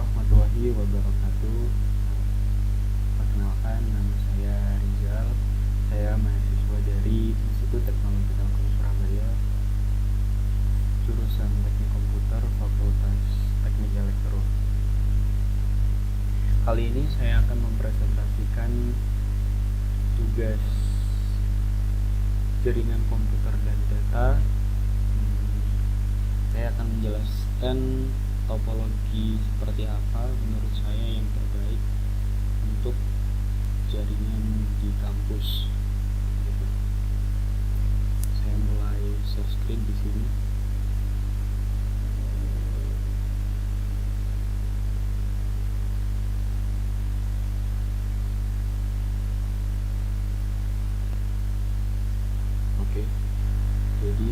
warahmatullahi wabarakatuh. Perkenalkan, nama saya Rizal. Saya mahasiswa dari Institut Teknologi Telkom Surabaya, jurusan Teknik Komputer, Fakultas Teknik Elektro. Kali ini saya akan mempresentasikan tugas jaringan komputer dan data. Saya akan menjelaskan topologi seperti apa menurut saya yang terbaik untuk jaringan di kampus. Saya mulai share screen di sini. Oke. Jadi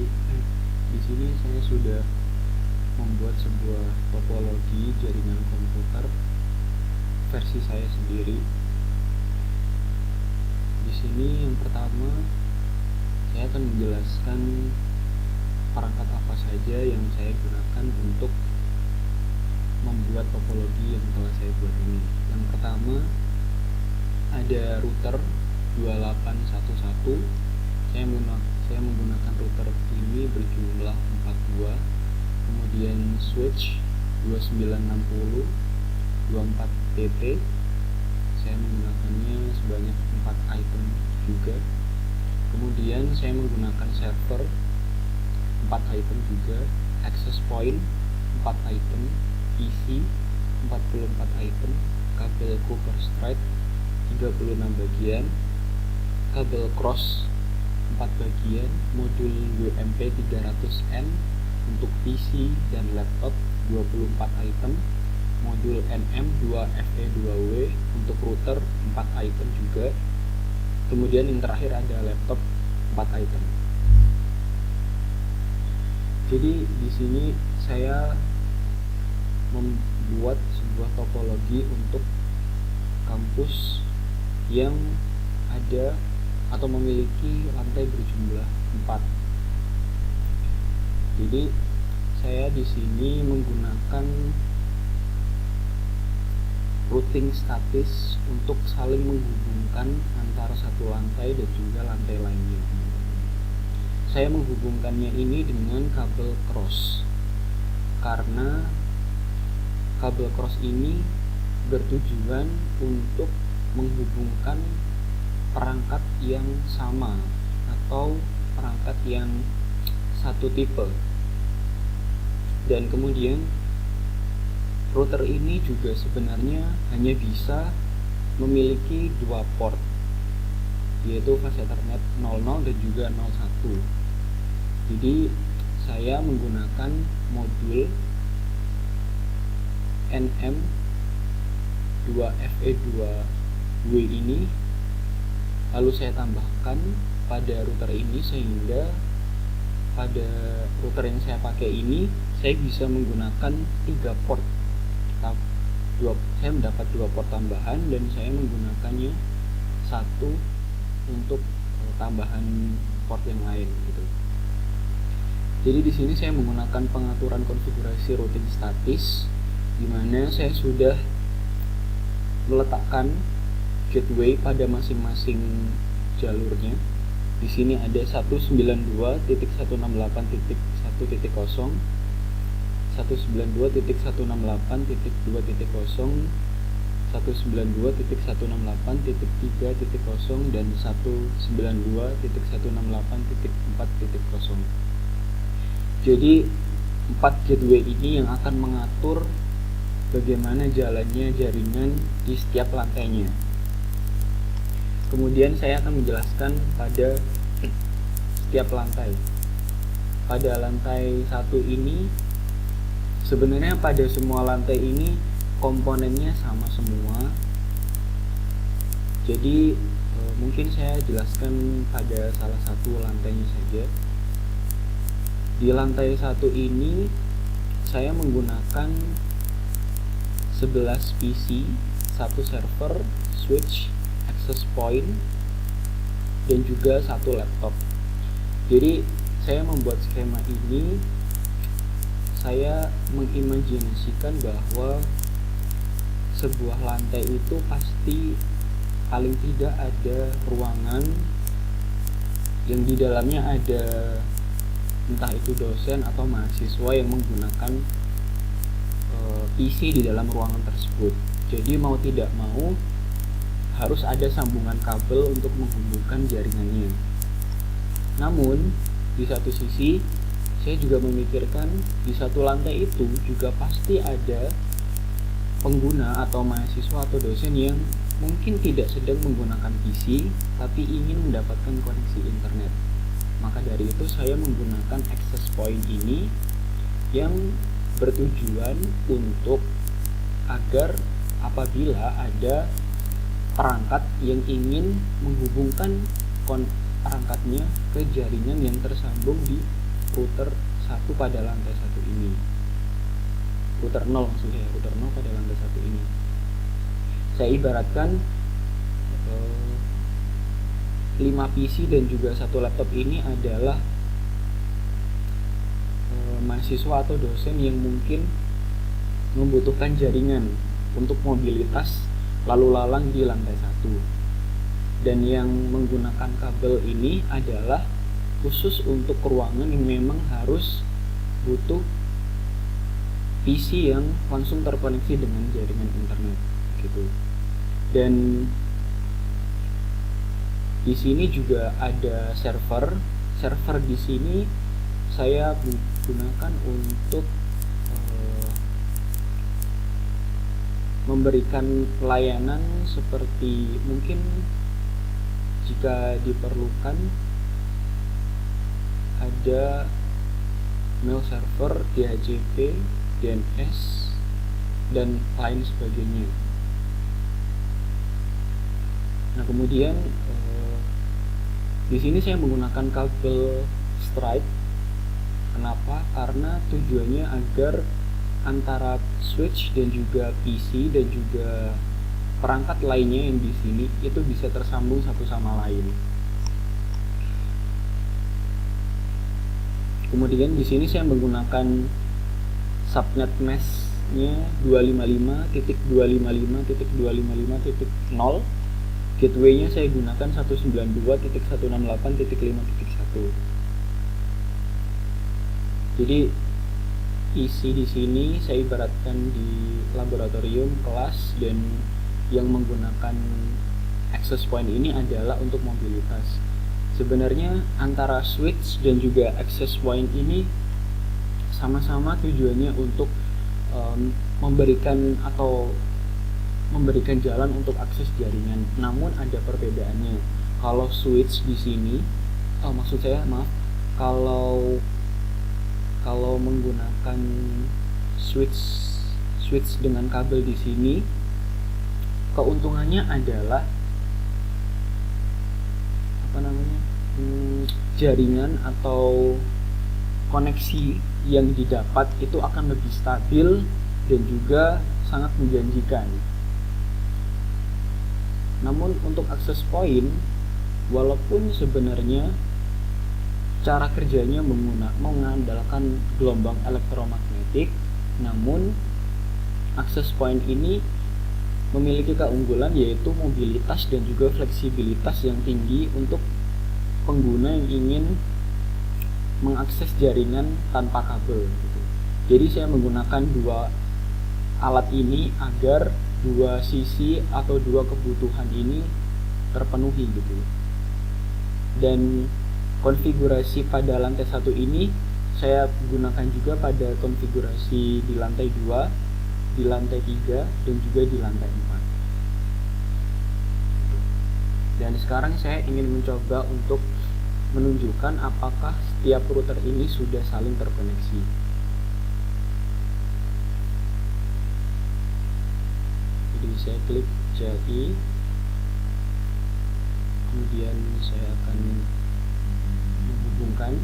di sini saya sudah membuat sebuah topologi jaringan komputer versi saya sendiri. Di sini yang pertama saya akan menjelaskan perangkat apa saja yang saya gunakan untuk membuat topologi yang telah saya buat ini. Yang pertama ada router 2811. Saya menggunakan router ini berjumlah 4 buah. Kemudian switch 2960 24TT, saya menggunakannya sebanyak 4 item juga. Kemudian saya menggunakan server 4 item juga, access point 4 item, PC 44 item, kabel copper straight 36 bagian, kabel cross 4 bagian, modul UMP 300N untuk PC dan laptop 24 item, modul NM2FE2W untuk router 4 item juga. Kemudian yang terakhir ada laptop 4 item. Jadi di sini saya membuat sebuah topologi untuk kampus yang ada atau memiliki lantai berjumlah 4. Jadi saya di sini menggunakan routing statis untuk saling menghubungkan antara satu lantai dan juga lantai lainnya. Saya menghubungkannya ini dengan kabel cross, karena kabel cross ini bertujuan untuk menghubungkan perangkat yang sama atau perangkat yang satu tipe. Dan kemudian router ini juga sebenarnya hanya bisa memiliki 2 port, yaitu fase Ethernet 00 dan juga 01. Jadi saya menggunakan modul NM2FE2W ini, lalu saya tambahkan pada router ini, sehingga pada router yang saya pakai ini saya bisa menggunakan 3 port. Saya mendapat 2 port tambahan dan saya menggunakannya satu untuk tambahan port yang lain gitu. Jadi di sini saya menggunakan pengaturan konfigurasi routing statis, di mana saya sudah meletakkan gateway pada masing-masing jalurnya. Di sini ada 192.168.1.0, 192.168.2.0, 192.168.3.0, dan 192.168.4.0. Jadi 4 gateway ini yang akan mengatur bagaimana jalannya jaringan di setiap lantainya. Kemudian saya akan menjelaskan pada setiap lantai. Pada lantai 1 ini, sebenarnya pada semua lantai ini komponennya sama semua. Jadi mungkin saya jelaskan pada salah satu lantainya saja. Di lantai 1 ini saya menggunakan 11 PC, 1 server, switch, access point, dan juga 1 laptop. Jadi saya membuat skema ini, saya mengimajinasikan bahwa sebuah lantai itu pasti paling tidak ada ruangan yang di dalamnya ada entah itu dosen atau mahasiswa yang menggunakan PC di dalam ruangan tersebut. Jadi mau tidak mau harus ada sambungan kabel untuk menghubungkan jaringannya. Namun di satu sisi saya juga memikirkan di satu lantai itu juga pasti ada pengguna atau mahasiswa atau dosen yang mungkin tidak sedang menggunakan PC tapi ingin mendapatkan koneksi internet. Maka dari itu saya menggunakan access point ini yang bertujuan untuk agar apabila ada perangkat yang ingin menghubungkan perangkatnya ke jaringan yang tersambung di router 1 pada lantai 1 ini, router 0 maksudnya, router 0 pada lantai 1 ini. Saya ibaratkan 5 PC dan juga 1 laptop ini adalah mahasiswa atau dosen yang mungkin membutuhkan jaringan untuk mobilitas lalu lalang di lantai 1. Dan yang menggunakan kabel ini adalah khusus untuk ruangan yang memang harus butuh PC yang langsung terkoneksi dengan jaringan internet gitu. Dan di sini juga ada server. Server di sini saya gunakan untuk memberikan layanan seperti mungkin jika diperlukan ada mail server, DHCP, DNS, dan lain sebagainya. Nah kemudian di sini saya menggunakan kabel Strike. Kenapa? Karena tujuannya agar antara switch dan juga PC dan juga perangkat lainnya yang di sini itu bisa tersambung satu sama lain. Kemudian di sini saya menggunakan subnet mesh-nya 255.255.255.0. Gateway-nya saya gunakan 192.168.5.1. Jadi isi di sini saya ibaratkan di laboratorium, kelas, dan yang menggunakan access point ini adalah untuk mobilitas. Sebenarnya antara switch dan juga access point ini sama-sama tujuannya untuk memberikan jalan untuk akses jaringan. Namun ada perbedaannya. Kalau switch di sini, kalau menggunakan switch dengan kabel di sini, keuntungannya adalah jaringan atau koneksi yang didapat itu akan lebih stabil dan juga sangat menjanjikan. Namun untuk access point, walaupun sebenarnya cara kerjanya mengandalkan gelombang elektromagnetik, namun access point ini memiliki keunggulan yaitu mobilitas dan juga fleksibilitas yang tinggi untuk pengguna yang ingin mengakses jaringan tanpa kabel gitu. Jadi saya menggunakan dua alat ini agar dua sisi atau dua kebutuhan ini terpenuhi gitu. Dan konfigurasi pada lantai 1 ini saya gunakan juga pada konfigurasi di lantai 2, di lantai 3, dan juga di lantai 4. Dan sekarang saya ingin mencoba untuk menunjukkan apakah setiap router ini sudah saling terkoneksi. Jadi saya klik jadi, kemudian saya akan menghubungkan.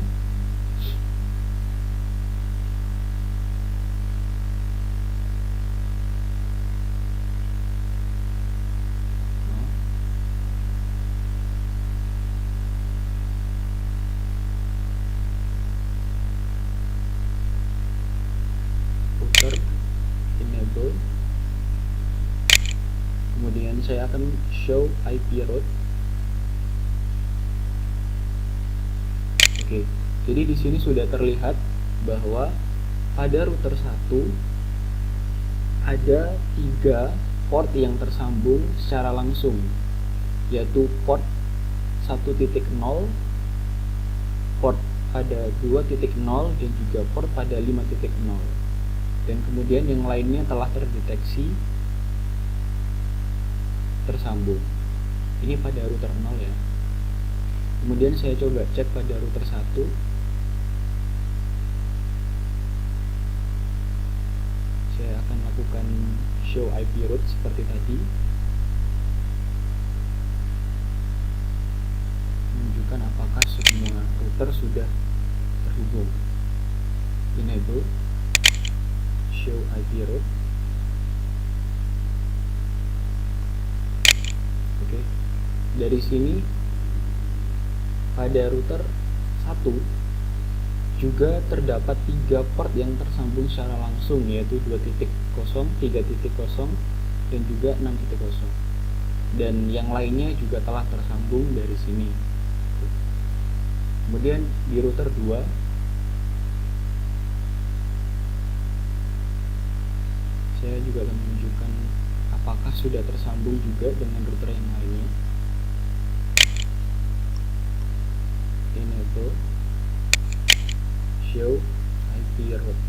Router enable. dan saya akan show IP route. Oke, jadi di sini sudah terlihat bahwa pada router 1 ada 3 port yang tersambung secara langsung, yaitu port 1.0, port pada 2.0, dan juga port pada 5.0. Dan kemudian yang lainnya telah terdeteksi tersambung. Ini pada router 0 ya. Kemudian saya coba cek pada router 1. Saya akan lakukan show IP route seperti tadi, menunjukkan apakah semua router sudah terhubung. Enable show IP route. Oke, dari sini pada router 1 juga terdapat 3 port yang tersambung secara langsung, yaitu 2.0, 3.0, dan juga 6.0. Dan yang lainnya juga telah tersambung dari sini. Kemudian di router 2 saya juga akan menunjukkan apakah sudah tersambung juga dengan router yang lainnya. Enable show IP route.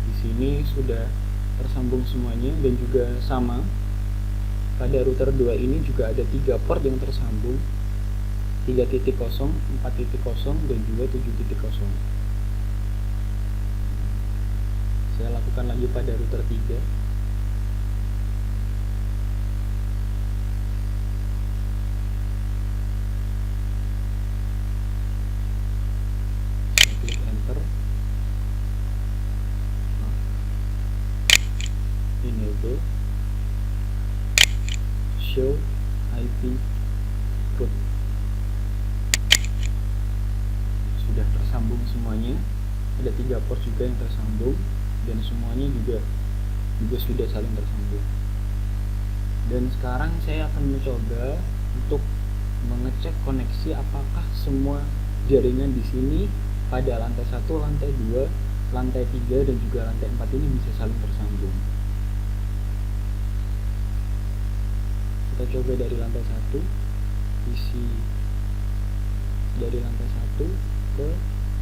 Di sini sudah tersambung semuanya, dan juga sama pada router 2 ini juga ada 3 port yang tersambung, 3.0, 4.0, dan juga 7.0. Saya lakukan lagi pada router 3. Enable show IP route. Sudah tersambung semuanya, ada 3 port juga yang tersambung, dan semuanya juga sudah saling tersambung. Dan sekarang saya akan mencoba untuk mengecek koneksi apakah semua jaringan di sini pada lantai 1, lantai 2, lantai 3, dan juga lantai 4 ini bisa saling tersambung. Kita coba dari lantai 1, isi dari lantai 1 ke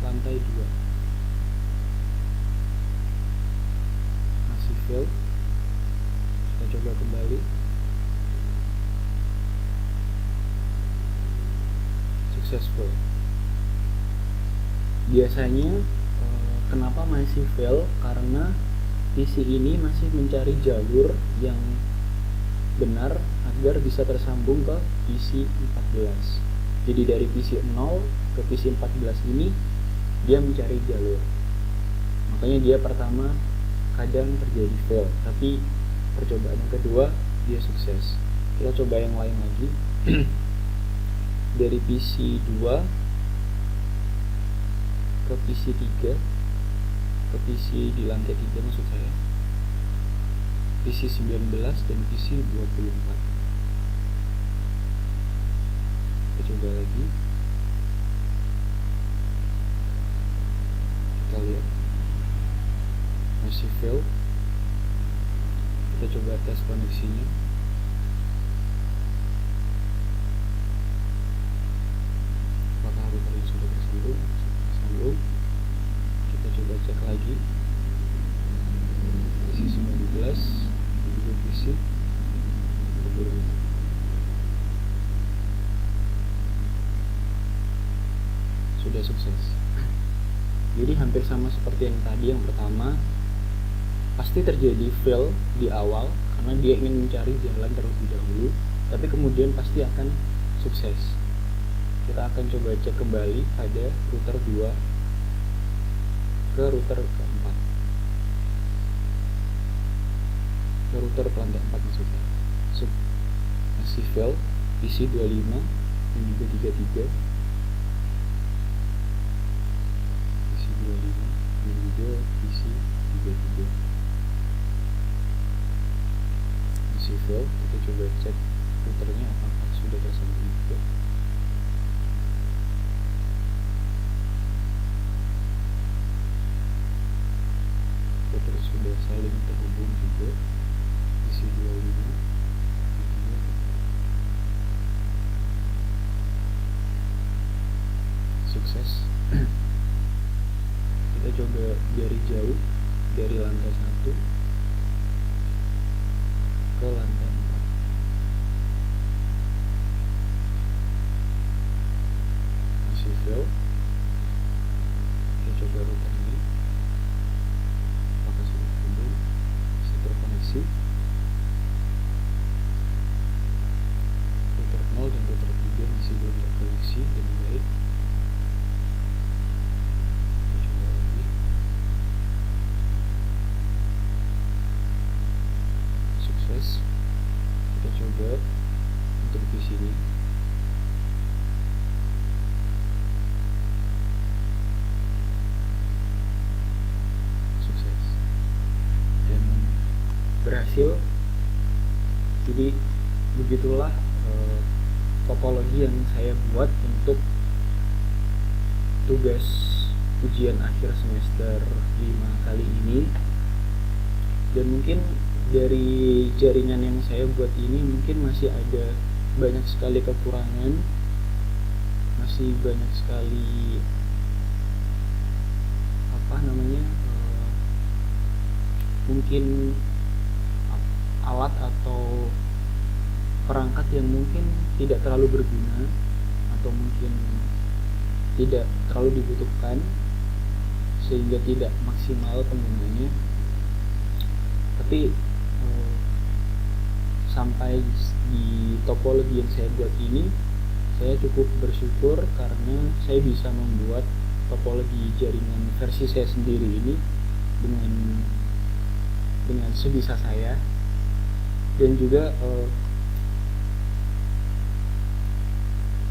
lantai 2 masih fail. Kita coba kembali, successful. Biasanya kenapa masih fail? Karena PC ini masih mencari jalur yang benar agar bisa tersambung ke PC 14. Jadi dari PC 0 ke PC 14 ini dia mencari jalur. Makanya dia pertama kadang terjadi fail, tapi percobaan yang kedua dia sukses. Kita coba yang lain lagi. Dari PC 2 ke PC 3, ke PC di lantai 3 maksud saya, PC 19 dan PC 24. Kita coba lagi, kita lihat masih fail. Kita coba tes koneksinya. Apakah router yang sudah tersambung? Kita coba cek lagi PC 19 dan juga PC 24. Sudah sukses. Jadi hampir sama seperti yang tadi. Yang pertama pasti terjadi fail di awal karena dia ingin mencari jalan terlebih dahulu, tapi kemudian pasti akan sukses. Kita akan coba cek kembali pada router 2 ke router keempat, ke router ke lantai 4 maksudnya. Masih fail PC 25 dan juga 33, PC 25 dan juga PC 33. fail. Kita coba cek filternya apakah sudah tersambung juga. Filter sudah saling terhubung juga. Isi 25 sukses. Kita coba dari jauh, dari lantai 1 ke lantai 4. Masih fail. Kita coba router ini apakah sudah terhubung, bisa terkoneksi. Router 0 dan router 3 masih belum terkoneksi dengan baik. Kita coba untuk di sini. Sukses dan berhasil. Jadi begitulah topologi yang saya buat untuk tugas ujian akhir semester 5 kali ini. Dan mungkin dari jaringan yang saya buat ini mungkin masih ada banyak sekali kekurangan, masih banyak sekali mungkin alat atau perangkat yang mungkin tidak terlalu berguna atau mungkin tidak terlalu dibutuhkan sehingga tidak maksimal penggunanya. Tapi sampai di topologi yang saya buat ini, saya cukup bersyukur karena saya bisa membuat topologi jaringan versi saya sendiri ini dengan sebisa saya. Dan juga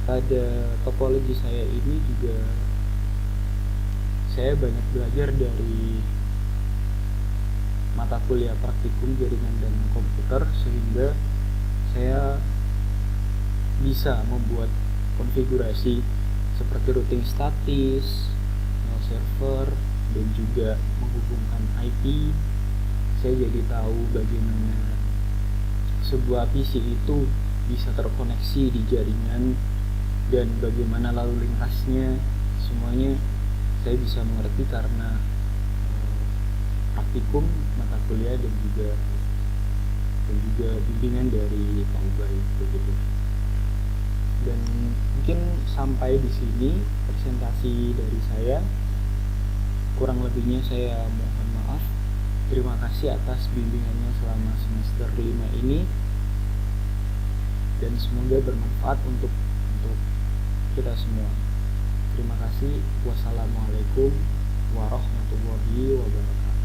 pada topologi saya ini juga saya banyak belajar dari mata kuliah praktikum jaringan dan komputer, sehingga saya bisa membuat konfigurasi seperti routing statis, server, dan juga menghubungkan IP. Saya jadi tahu bagaimana sebuah PC itu bisa terkoneksi di jaringan dan bagaimana lalu lintasnya. Semuanya saya bisa mengerti karena praktikum mata kuliah dan juga bimbingan dari Pak Ubay begitu. Dan mungkin sampai di sini presentasi dari saya. Kurang lebihnya saya mohon maaf. Terima kasih atas bimbingannya selama semester 5 ini, dan semoga bermanfaat untuk kita semua. Terima kasih. Wassalamualaikum warahmatullahi wabarakatuh.